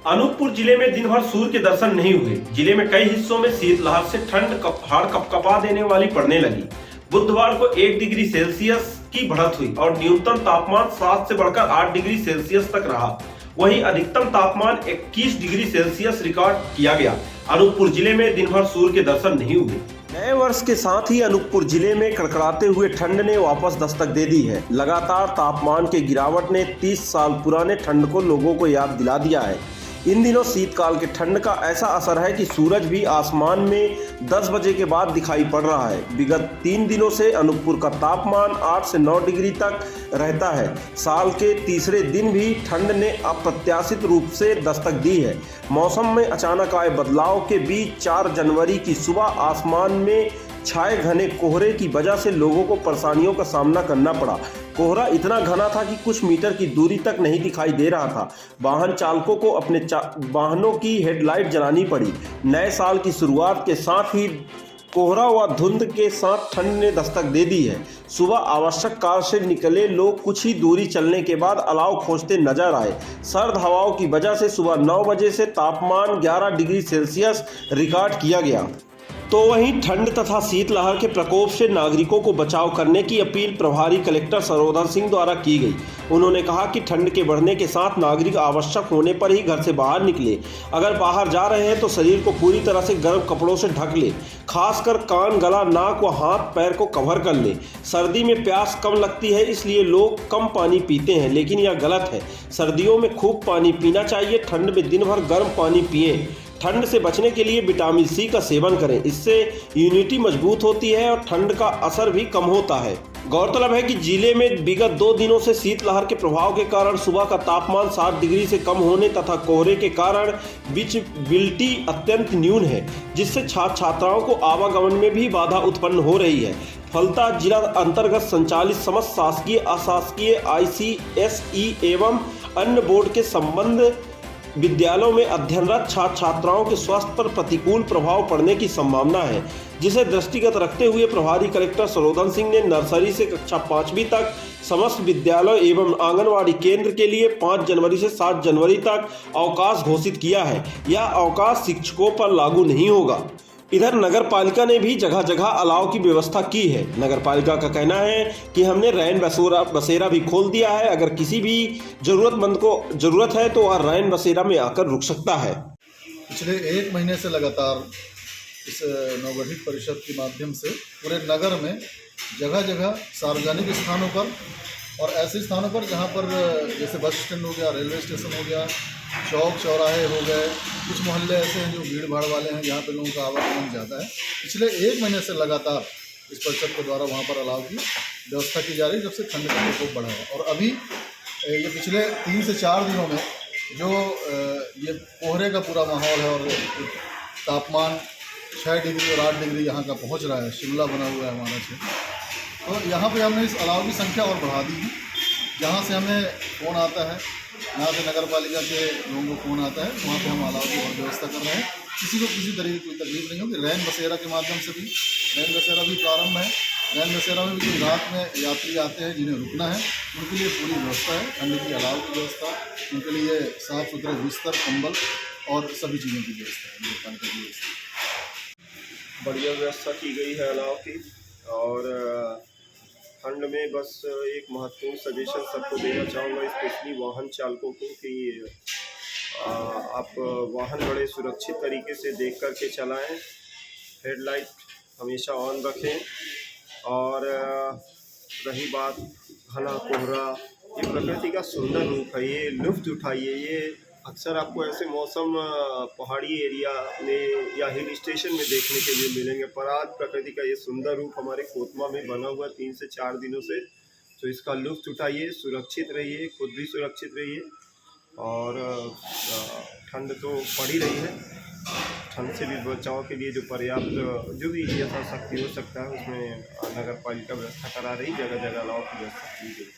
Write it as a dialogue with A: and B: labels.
A: अनूपपुर जिले में दिन भर सूर्य के दर्शन नहीं हुए। जिले में कई हिस्सों में शीतलहर से ठंड हाड़ कपकपा देने वाली पड़ने लगी। बुधवार को 1 डिग्री सेल्सियस की बढ़त हुई और न्यूनतम तापमान 7 से बढ़कर 8 डिग्री सेल्सियस तक रहा। वहीं अधिकतम तापमान 21 डिग्री सेल्सियस रिकॉर्ड किया गया। अनूपपुर जिले में दिन भर सूर्य के दर्शन नहीं हुए। नए वर्ष के साथ ही अनूपपुर जिले में कड़कड़ाते हुए ठंड ने वापस दस्तक दे दी है। लगातार तापमान के गिरावट ने 30 साल पुराने ठंड को लोगों को याद दिला दिया है। इन दिनों शीतकाल के ठंड का ऐसा असर है कि सूरज भी आसमान में 10 बजे के बाद दिखाई पड़ रहा है। विगत 3 दिनों से अनूपपुर का तापमान 8 से 9 डिग्री तक रहता है। साल के तीसरे दिन भी ठंड ने अप्रत्याशित रूप से दस्तक दी है। मौसम में अचानक आए बदलाव के बीच 4 जनवरी की सुबह आसमान में छाए घने कोहरे की वजह से लोगों को परेशानियों का सामना करना पड़ा। कोहरा इतना घना था कि कुछ मीटर की दूरी तक नहीं दिखाई दे रहा था। वाहन चालकों को अपने वाहनों की हेडलाइट जलानी पड़ी। नए साल की शुरुआत के साथ ही कोहरा व धुंध के साथ ठंड ने दस्तक दे दी है। सुबह आवश्यक कार्य से निकले लोग कुछ ही दूरी चलने के बाद अलाव खोजते नजर आए। सर्द हवाओं की वजह से सुबह 9 बजे से तापमान 11 डिग्री सेल्सियस रिकॉर्ड किया गया। तो वहीं ठंड तथा शीतलहर के प्रकोप से नागरिकों को बचाव करने की अपील प्रभारी कलेक्टर सरोदन सिंह द्वारा की गई। उन्होंने कहा कि ठंड के बढ़ने के साथ नागरिक आवश्यक होने पर ही घर से बाहर निकले। अगर बाहर जा रहे हैं तो शरीर को पूरी तरह से गर्म कपड़ों से ढक ले। खासकर कान, गला, नाक व हाथ पैर को कवर कर ले। सर्दी में प्यास कम लगती है, इसलिए लोग कम पानी पीते हैं, लेकिन यह गलत है। सर्दियों में खूब पानी पीना चाहिए। ठंड में दिन भर गर्म पानी पिएं। ठंड से बचने के लिए विटामिन सी का सेवन करें। इससे इम्यूनिटी मजबूत होती है और ठंड का असर भी कम होता है। गौरतलब है कि जिले में विगत 2 दिनों से शीतलहर के प्रभाव के कारण सुबह का तापमान 7 डिग्री से कम होने तथा कोहरे के कारण विजिबिलिटी अत्यंत न्यून है, जिससे छात्र छात्राओं को आवागमन में भी बाधा उत्पन्न हो रही है। फलतः जिला अंतर्गत संचालित समस्त शासकीय, अशासकीय, ICSE एवं अन्य बोर्ड के संबंध विद्यालयों में अध्ययनरत छात्र छात्राओं के स्वास्थ्य पर प्रतिकूल प्रभाव पड़ने की संभावना है, जिसे दृष्टिगत रखते हुए प्रभारी कलेक्टर सरोदन सिंह ने नर्सरी से कक्षा 5वीं तक समस्त विद्यालय एवं आंगनवाड़ी केंद्र के लिए 5 जनवरी से 7 जनवरी तक अवकाश घोषित किया है। यह अवकाश शिक्षकों पर लागू नहीं होगा। इधर नगर पालिका ने भी जगह जगह अलाव की व्यवस्था की है। नगर पालिका का कहना है कि हमने रैन बसेरा भी खोल दिया है। अगर किसी भी जरूरतमंद को जरूरत है तो वह रैन बसेरा में आकर रुक सकता है।
B: पिछले 1 महीने से लगातार इस नवगठित परिषद के माध्यम से पूरे नगर में जगह जगह सार्वजनिक स्थानों पर और ऐसे स्थानों पर जहाँ पर जैसे बस स्टैंड हो गया, रेलवे स्टेशन हो गया, चौक चौराहे हो गए, कुछ मोहल्ले ऐसे हैं जो भीड़ भाड़ वाले हैं जहाँ पे लोगों का आवागमन ज़्यादा है। पिछले 1 महीने से लगातार इस परिषद के द्वारा वहाँ पर अलाव की व्यवस्था की जा रही है, जब से ठंड का प्रकोप बढ़ा है। और अभी ये पिछले 3 से 4 दिनों में जो ये कोहरे का पूरा माहौल है और तापमान 6 डिग्री और 8 डिग्री यहाँ का पहुँच रहा है, शिमला बना हुआ है हमारा क्षेत्र, तो यहाँ पे हमने इस अलाव की संख्या और बढ़ा दी है। जहाँ से हमें फ़ोन आता है, यहाँ से नगर पालिका के लोगों को फ़ोन आता है, वहाँ पे हम अलाव की और व्यवस्था कर रहे हैं। किसी को किसी तरीके की कोई तकलीफ नहीं होगी। रैन बसेरा के माध्यम से भी रैन बसेरा भी प्रारंभ है। रैन बसेरा में भी जो रात में यात्री आते हैं जिन्हें रुकना है, उनके लिए पूरी व्यवस्था है। ठंड की अलाव की व्यवस्था, उनके लिए साफ़ सुथरे बिस्तर, कंबल और सभी चीज़ों की व्यवस्था है।
A: बढ़िया व्यवस्था की गई है अलाव की। और ठंड में बस एक महत्वपूर्ण सजेशन सबको देना चाहूँगा, स्पेशली वाहन चालकों को, कि आप वाहन बड़े सुरक्षित तरीके से देख कर के चलाएं। हेडलाइट हमेशा ऑन रखें। और रही बात घना कोहरा, ये प्रकृति का सुंदर रूप है, ये लुत्फ़ उठाइए। ये अक्सर आपको ऐसे मौसम पहाड़ी एरिया में या हिल स्टेशन में देखने के लिए मिलेंगे, पर आज प्रकृति का ये सुंदर रूप हमारे कोतमा में बना हुआ 3 से 4 दिनों से। तो इसका लुत्फ़ उठाइए, सुरक्षित रहिए, खुद भी सुरक्षित रहिए। और ठंड तो पड़ ही रही है, ठंड से भी बचाव के लिए जो पर्याप्त जो भी यथाशक्ति हो सकता है उसमें नगर पालिका व्यवस्था करा रही, जगह जगह अलाव की व्यवस्था की गई।